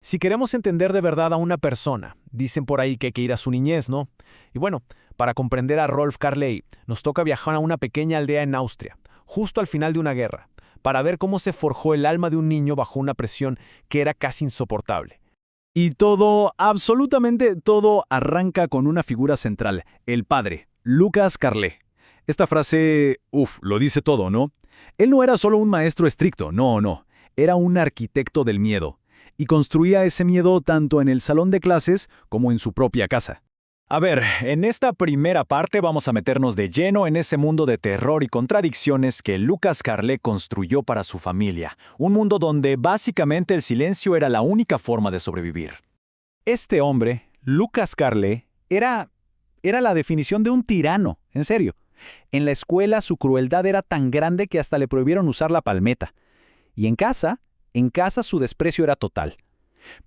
Si queremos entender de verdad a una persona, dicen por ahí que hay que ir a su niñez, ¿no? Y bueno, para comprender a Rolf Carley, nos toca viajar a una pequeña aldea en Austria, justo al final de una guerra, para ver cómo se forjó el alma de un niño bajo una presión que era casi insoportable. Y todo, absolutamente todo, arranca con una figura central, el padre, Lucas Carlé. Esta frase, lo dice todo, ¿no? Él no era solo un maestro estricto, no. Era un arquitecto del miedo. Y construía ese miedo tanto en el salón de clases como en su propia casa. A ver, en esta primera parte vamos a meternos de lleno en ese mundo de terror y contradicciones que Lucas Carlé construyó para su familia. Un mundo donde básicamente el silencio era la única forma de sobrevivir. Este hombre, Lucas Carlé, era la definición de un tirano, en serio. En la escuela su crueldad era tan grande que hasta le prohibieron usar la palmeta. Y en casa su desprecio era total.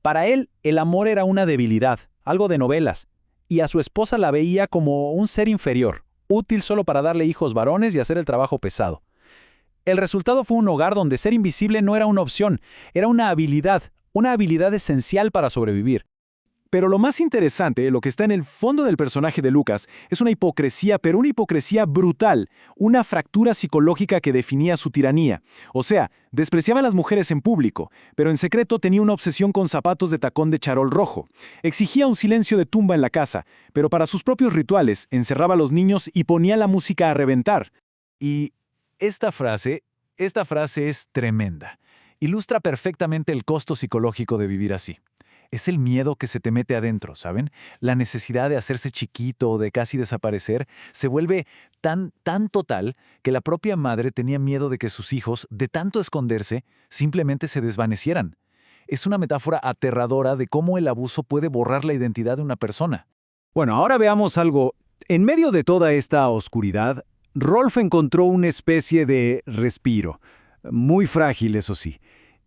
Para él, el amor era una debilidad, algo de novelas, y a su esposa la veía como un ser inferior, útil solo para darle hijos varones y hacer el trabajo pesado. El resultado fue un hogar donde ser invisible no era una opción, era una habilidad esencial para sobrevivir. Pero lo más interesante, lo que está en el fondo del personaje de Lucas, es una hipocresía, pero una hipocresía brutal, una fractura psicológica que definía su tiranía. O sea, despreciaba a las mujeres en público, pero en secreto tenía una obsesión con zapatos de tacón de charol rojo. Exigía un silencio de tumba en la casa, pero para sus propios rituales encerraba a los niños y ponía la música a reventar. Y esta frase es tremenda. Ilustra perfectamente el costo psicológico de vivir así. Es el miedo que se te mete adentro, ¿saben? La necesidad de hacerse chiquito o de casi desaparecer se vuelve tan total que la propia madre tenía miedo de que sus hijos, de tanto esconderse, simplemente se desvanecieran. Es una metáfora aterradora de cómo el abuso puede borrar la identidad de una persona. Bueno, ahora veamos algo. En medio de toda esta oscuridad, Rolf encontró una especie de respiro. Muy frágil, eso sí.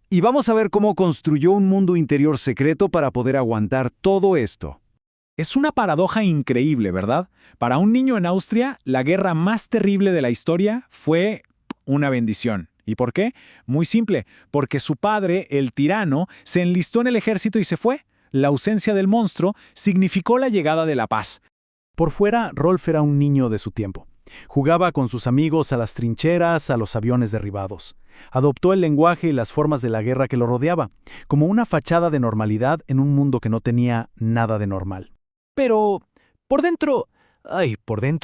Y vamos a ver cómo construyó un mundo interior secreto para poder aguantar todo esto. Es una paradoja increíble, ¿verdad? Para un niño en Austria, la guerra más terrible de la historia fue una bendición. ¿Y por qué? Muy simple, porque su padre, el tirano, se enlistó en el ejército y se fue. La ausencia del monstruo significó la llegada de la paz. Por fuera, Rolf era un niño de su tiempo. Jugaba con sus amigos a las trincheras, a los aviones derribados. Adoptó el lenguaje y las formas de la guerra que lo rodeaba, como una fachada de normalidad en un mundo que no tenía nada de normal. Pero, por dentro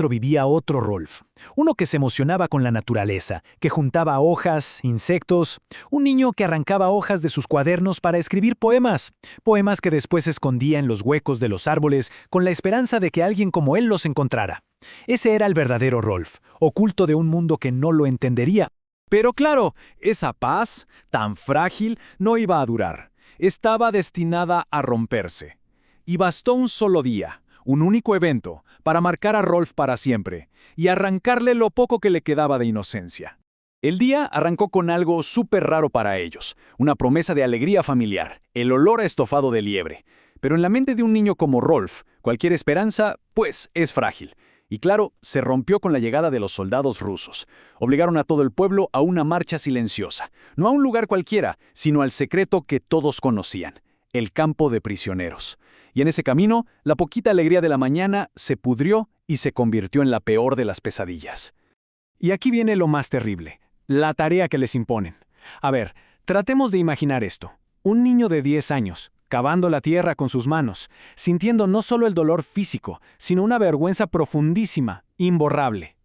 vivía otro Rolf. Uno que se emocionaba con la naturaleza, que juntaba hojas, insectos. Un niño que arrancaba hojas de sus cuadernos para escribir poemas. Poemas que después escondía en los huecos de los árboles con la esperanza de que alguien como él los encontrara. Ese era el verdadero Rolf, oculto de un mundo que no lo entendería. Pero claro, esa paz, tan frágil, no iba a durar. Estaba destinada a romperse. Y bastó un solo día, un único evento, para marcar a Rolf para siempre y arrancarle lo poco que le quedaba de inocencia. El día arrancó con algo súper raro para ellos, una promesa de alegría familiar, el olor a estofado de liebre. Pero en la mente de un niño como Rolf, cualquier esperanza, pues, es frágil. Y claro, se rompió con la llegada de los soldados rusos. Obligaron a todo el pueblo a una marcha silenciosa, no a un lugar cualquiera, sino al secreto que todos conocían, el campo de prisioneros. Y en ese camino, la poquita alegría de la mañana se pudrió y se convirtió en la peor de las pesadillas. Y aquí viene lo más terrible, la tarea que les imponen. A ver, tratemos de imaginar esto. Un niño de 10 años, cavando la tierra con sus manos, sintiendo no solo el dolor físico, sino una vergüenza profundísima, imborrable.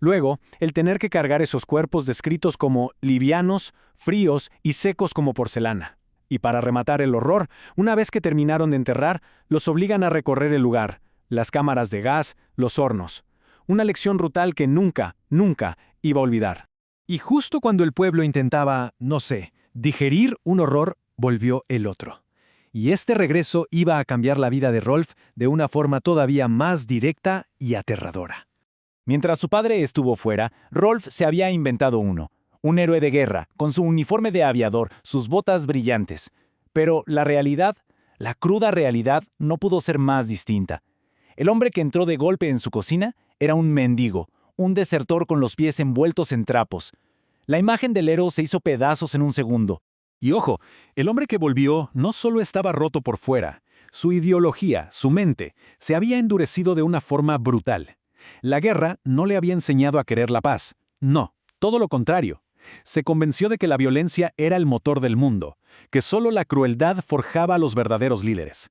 Luego, el tener que cargar esos cuerpos descritos como livianos, fríos y secos como porcelana. Y para rematar el horror, una vez que terminaron de enterrar, los obligan a recorrer el lugar, las cámaras de gas, los hornos. Una lección brutal que nunca iba a olvidar. Y justo cuando el pueblo intentaba, digerir un horror, volvió el otro. Y este regreso iba a cambiar la vida de Rolf de una forma todavía más directa y aterradora. Mientras su padre estuvo fuera, Rolf se había inventado uno. Un héroe de guerra, con su uniforme de aviador, sus botas brillantes. Pero la realidad, la cruda realidad, no pudo ser más distinta. El hombre que entró de golpe en su cocina era un mendigo, un desertor con los pies envueltos en trapos. La imagen del héroe se hizo pedazos en un segundo. Y ojo, el hombre que volvió no solo estaba roto por fuera, su ideología, su mente, se había endurecido de una forma brutal. La guerra no le había enseñado a querer la paz. No, todo lo contrario. Se convenció de que la violencia era el motor del mundo, que solo la crueldad forjaba a los verdaderos líderes.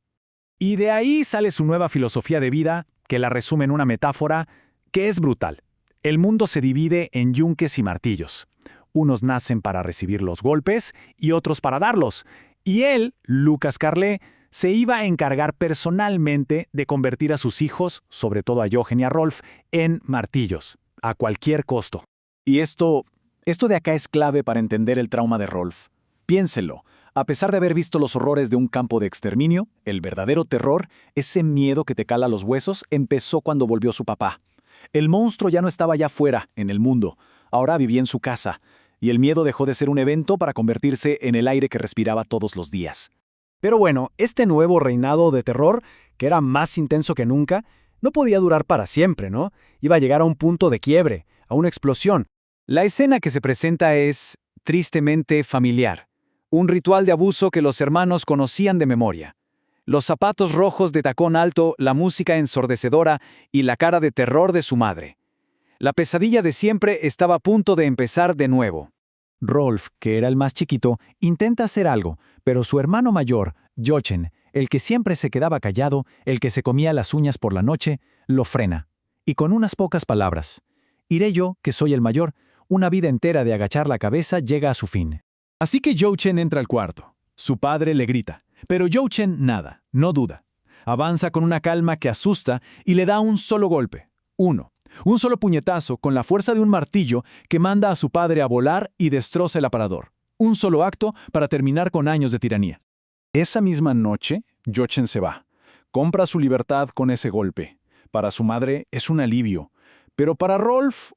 Y de ahí sale su nueva filosofía de vida, que la resume en una metáfora que es brutal. El mundo se divide en yunques y martillos. Unos nacen para recibir los golpes y otros para darlos. Y él, Lucas Carlé, se iba a encargar personalmente de convertir a sus hijos, sobre todo a Jochen y a Rolf, en martillos, a cualquier costo. Y esto de acá es clave para entender el trauma de Rolf. Piénselo. A pesar de haber visto los horrores de un campo de exterminio, el verdadero terror, ese miedo que te cala los huesos, empezó cuando volvió su papá. El monstruo ya no estaba allá afuera, en el mundo. Ahora vivía en su casa. Y el miedo dejó de ser un evento para convertirse en el aire que respiraba todos los días. Pero bueno, este nuevo reinado de terror, que era más intenso que nunca, no podía durar para siempre, ¿no? Iba a llegar a un punto de quiebre, a una explosión. La escena que se presenta es, tristemente, familiar. Un ritual de abuso que los hermanos conocían de memoria. Los zapatos rojos de tacón alto, la música ensordecedora y la cara de terror de su madre. La pesadilla de siempre estaba a punto de empezar de nuevo. Rolf, que era el más chiquito, intenta hacer algo, pero su hermano mayor, Jochen, el que siempre se quedaba callado, el que se comía las uñas por la noche, lo frena. Y con unas pocas palabras: «Iré yo, que soy el mayor, una vida entera de agachar la cabeza llega a su fin». Así que Jochen entra al cuarto. Su padre le grita, pero Jochen nada, no duda. Avanza con una calma que asusta y le da un solo golpe. Uno. Un solo puñetazo con la fuerza de un martillo que manda a su padre a volar y destroza el aparador. Un solo acto para terminar con años de tiranía. Esa misma noche, Jochen se va. Compra su libertad con ese golpe. Para su madre es un alivio. Pero para Rolf,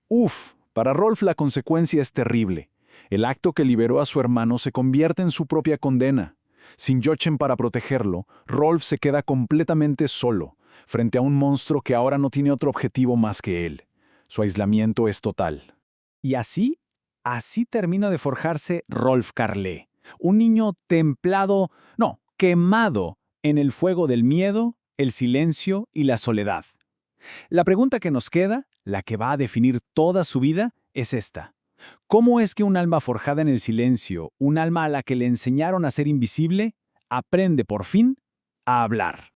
para Rolf la consecuencia es terrible. El acto que liberó a su hermano se convierte en su propia condena. Sin Jochen para protegerlo, Rolf se queda completamente solo, frente a un monstruo que ahora no tiene otro objetivo más que él. Su aislamiento es total. Y así termina de forjarse Rolf Carlé, un niño templado, no, quemado en el fuego del miedo, el silencio y la soledad. La pregunta que nos queda, la que va a definir toda su vida, es esta. ¿Cómo es que un alma forjada en el silencio, un alma a la que le enseñaron a ser invisible, aprende por fin a hablar?